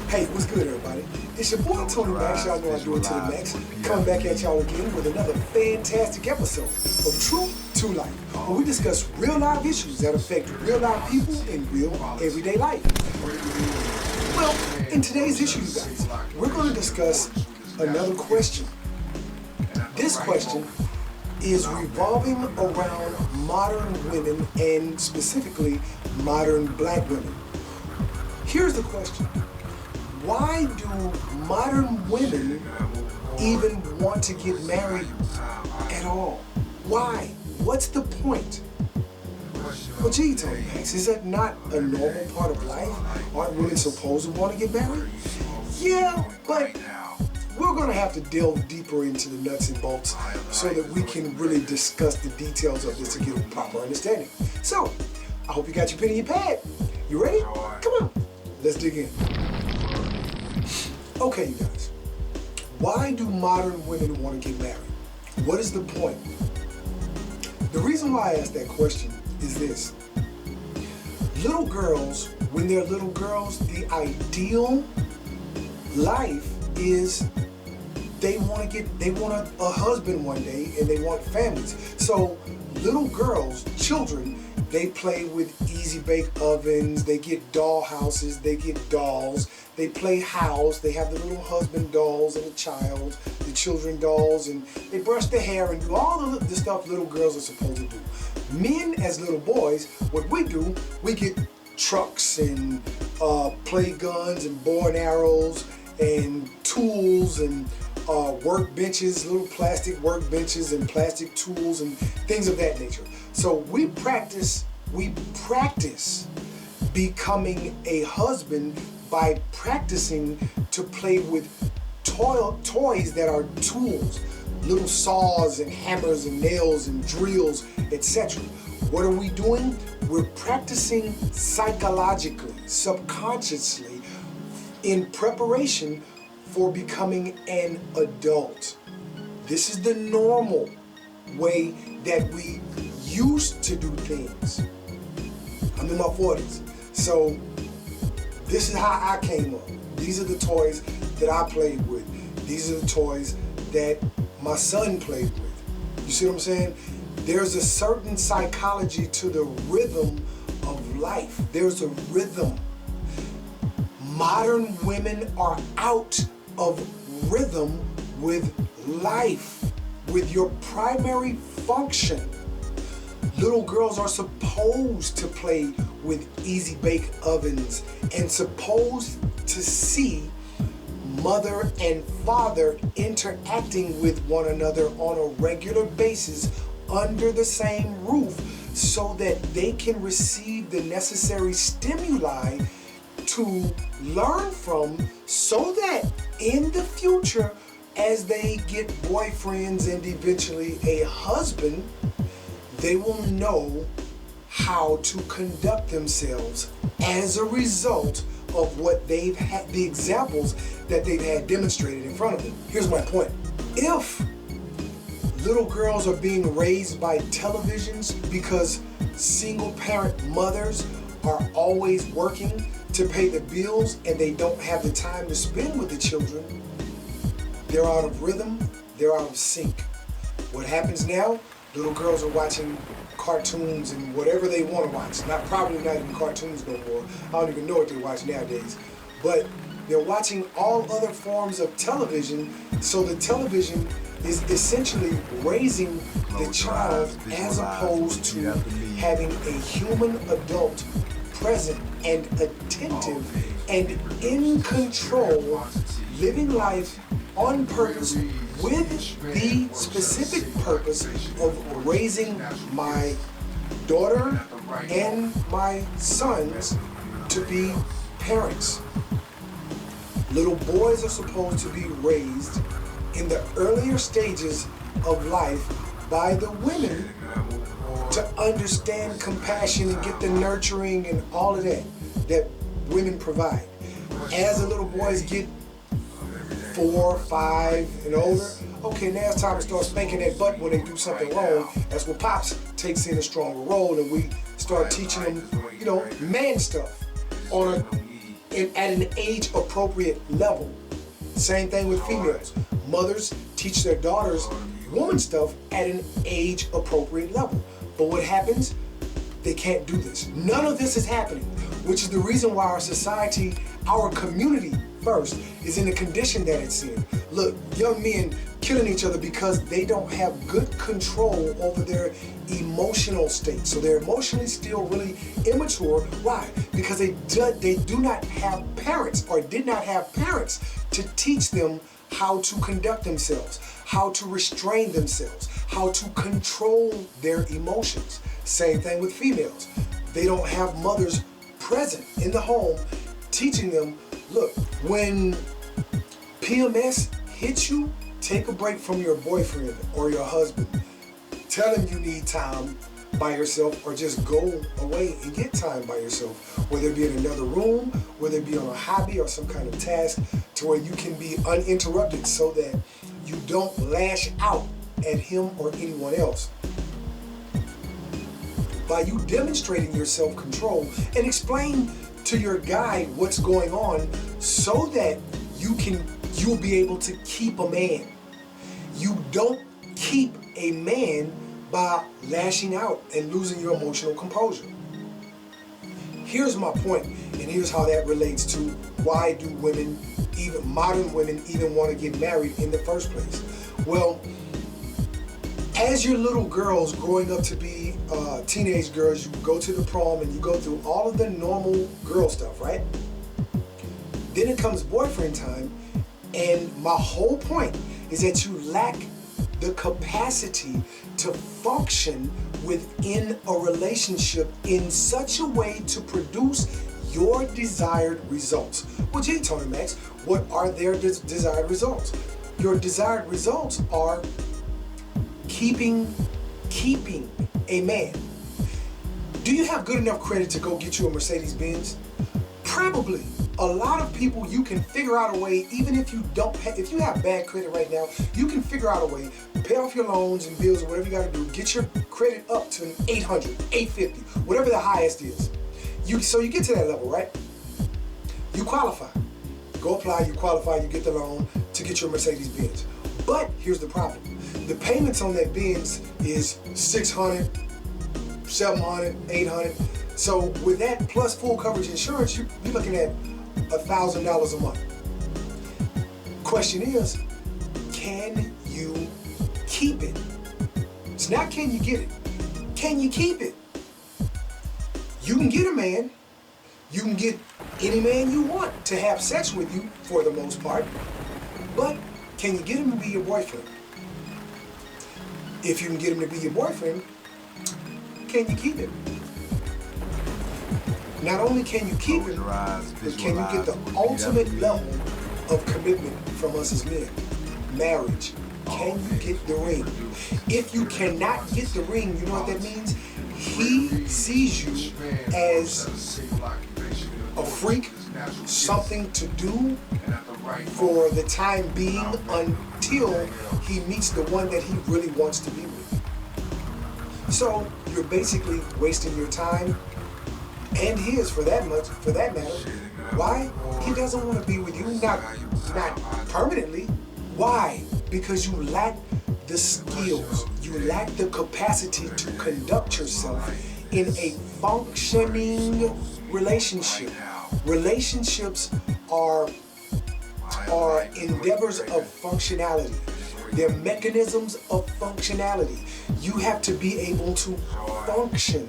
Hey, what's good, everybody? It's your boy Tony Max. Y'all know I do it to the max. Coming back at y'all again with another fantastic episode of Truth to Life, where we discuss real life issues that affect real life people in real everyday life. Well, in today's issue, you guys, we're going to discuss another question. This question is revolving around modern women and specifically modern black women. Here's the question. Why do modern women even want to get married at all? Why? What's the point? Well, gee, Tony Max, is that not a normal part of life? Aren't women supposed to want to get married? Yeah, but we're going to have to delve deeper into the nuts and bolts so that we can really discuss the details of this to get a proper understanding. So, I hope you got your pen and your pad. You ready? Come on, let's dig in. Okay, you guys, why do modern women want to get married? What is the point? The reason why I asked that question is this. Little girls, when they're little girls, the ideal life is they want a husband one day and they want families. So little girls, children, they play with easy bake ovens, they get doll houses, they get dolls, they play house, they have the little husband dolls and the children dolls, and they brush their hair and do all the stuff little girls are supposed to do. Men as little boys, what we do, we get trucks and play guns and bow and arrows and tools and workbenches, little plastic workbenches and plastic tools and things of that nature. So we practice becoming a husband by practicing to play with toys that are tools, little saws and hammers and nails and drills, etc. What are we doing? We're practicing psychologically, subconsciously, in preparation for becoming an adult. This is the normal way that we used to do things. I'm in my 40s, so this is how I came up. These are the toys that I played with. These are the toys that my son played with. You see what I'm saying? There's a certain psychology to the rhythm of life. There's a rhythm. Modern women are out of rhythm with life, with your primary function. Little girls are supposed to play with easy bake ovens and supposed to see mother and father interacting with one another on a regular basis under the same roof so that they can receive the necessary stimuli to learn from, so that in the future, as they get boyfriends and eventually a husband, they will know how to conduct themselves as a result of what they've had, the examples that they've had demonstrated in front of them. Here's my point. If little girls are being raised by televisions because single parent mothers are always working to pay the bills and they don't have the time to spend with the children, they're out of rhythm, they're out of sync. What happens now? Little girls are watching cartoons and whatever they want to watch. Probably not even cartoons no more. I don't even know what they watch nowadays. But they're watching all other forms of television, so the television is essentially raising the child as opposed to having a human adult present and attentive and in control, living life on purpose with the specific purpose of raising my daughter and my sons to be parents. Little boys are supposed to be raised in the earlier stages of life by the women to understand compassion and get the nurturing and all of that women provide. As the little boys get 4, 5, and older, okay, now it's time to start spanking that butt when they do something wrong. That's where Pops takes in a stronger role, and we start teaching them, man stuff on a at an age-appropriate level. Same thing with females. Mothers teach their daughters woman stuff at an age-appropriate level. But what happens? They can't do this. None of this is happening, which is the reason why our society, our community first, is in the condition that it's in. Look, young men killing each other because they don't have good control over their emotional state. So they're emotionally still really immature. Why? Because they do not have parents, or did not have parents to teach them how to conduct themselves, how to restrain themselves, how to control their emotions. Same thing with females. They don't have mothers present in the home teaching them, look, when PMS hits you, take a break from your boyfriend or your husband. Tell him you need time by yourself, or just go away and get time by yourself, whether it be in another room, whether it be on a hobby or some kind of task, to where you can be uninterrupted so that you don't lash out at him or anyone else. By you demonstrating your self-control, and explain to your guy what's going on so that you'll be able to keep a man. You don't keep a man by lashing out and losing your emotional composure. Here's my point, and here's how that relates to why do women, even modern women, even want to get married in the first place. Well, as your little girls growing up to be teenage girls, you go to the prom and you go through all of the normal girl stuff, right? Then it comes boyfriend time, and my whole point is that you lack the capacity to function within a relationship in such a way to produce your desired results. Well, gee, Tony Max, what are their desired results? Your desired results are keeping a man. Do you have good enough credit to go get you a Mercedes Benz? Probably. A lot of people, you can figure out a way, even if you don't if you have bad credit right now, you can figure out a way, pay off your loans and bills or whatever you gotta do, get your credit up to an 800, 850, whatever the highest is. So you get to that level, right? You qualify. Go apply, you qualify, you get the loan to get your Mercedes Benz. But here's the problem. The payments on that Benz is $600, $700, $800. So with that plus full coverage insurance, you're looking at $1,000 a month. Question is, can you keep it? It's not can you get it. Can you keep it? You can get a man. You can get any man you want to have sex with you for the most part. But can you get him to be your boyfriend? If you can get him to be your boyfriend, can you keep it? Not only can you keep it, but can you get the ultimate level of commitment from us as men? Marriage. Can you get the ring? If you cannot get the ring, you know what that means? He sees you as a freak, something to do for the time being until he meets the one that he really wants to be with. So you're basically wasting your time, and his for that matter. Why? He doesn't want to be with you, not permanently. Why? Because you lack the skills, you lack the capacity to conduct yourself in a functioning relationship. Relationships are endeavors of functionality. They're mechanisms of functionality. You have to be able to function.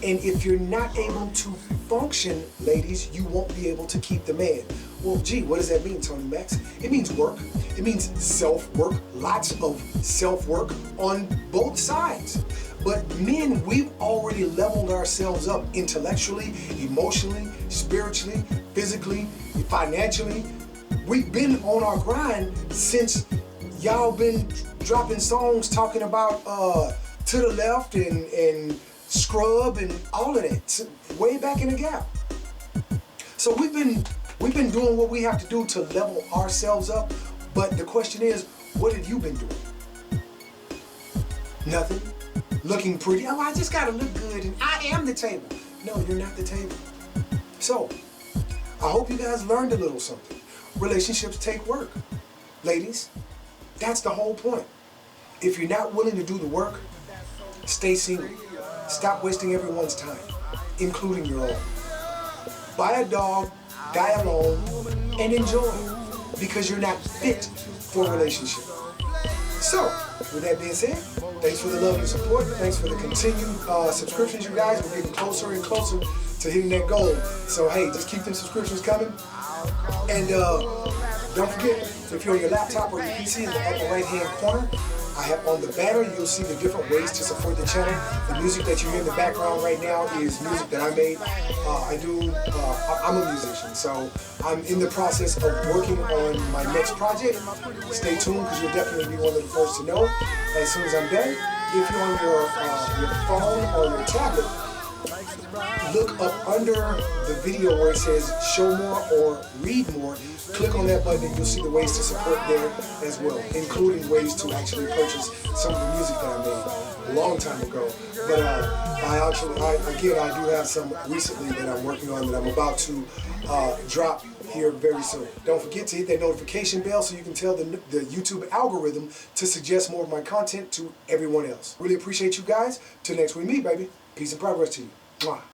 And if you're not able to function, ladies, you won't be able to keep the man. Well, gee, what does that mean, Tony Max? It means work. It means self-work, lots of self-work on both sides. But men, we've already leveled ourselves up intellectually, emotionally, spiritually, physically, financially. We've been on our grind since y'all been dropping songs talking about To the Left and Scrub and all of that, way back in the gap. So we've been doing what we have to do to level ourselves up, but the question is, what have you been doing? Nothing. Looking pretty. Oh, I just gotta look good and I am the table. No, you're not the table. So, I hope you guys learned a little something. Relationships take work. Ladies, that's the whole point. If you're not willing to do the work, stay single. Stop wasting everyone's time, including your own. Buy a dog, die alone, and enjoy, because you're not fit for a relationship. So, with that being said, thanks for the love and support. Thanks for the continued subscriptions, you guys. We're getting closer and closer to hitting that goal. So, hey, just keep them subscriptions coming. And don't forget, if you're on your laptop or your PC, in the upper right-hand corner, I have on the banner, you'll see the different ways to support the channel. The music that you hear in the background right now is music that I made. I'm a musician, so I'm in the process of working on my next project. Stay tuned, because you'll definitely be one of the first to know as soon as I'm done. If you're on your phone or your tablet, look up under the video where it says show more or read more. Click on that button and you'll see the ways to support there as well, including ways to actually purchase some of the music that I made a long time ago. But I do have some recently that I'm working on that I'm about to drop here very soon. Don't forget to hit that notification bell so you can tell the YouTube algorithm to suggest more of my content to everyone else. Really appreciate you guys. Till next we meet, baby. Peace and progress to you. Mwah.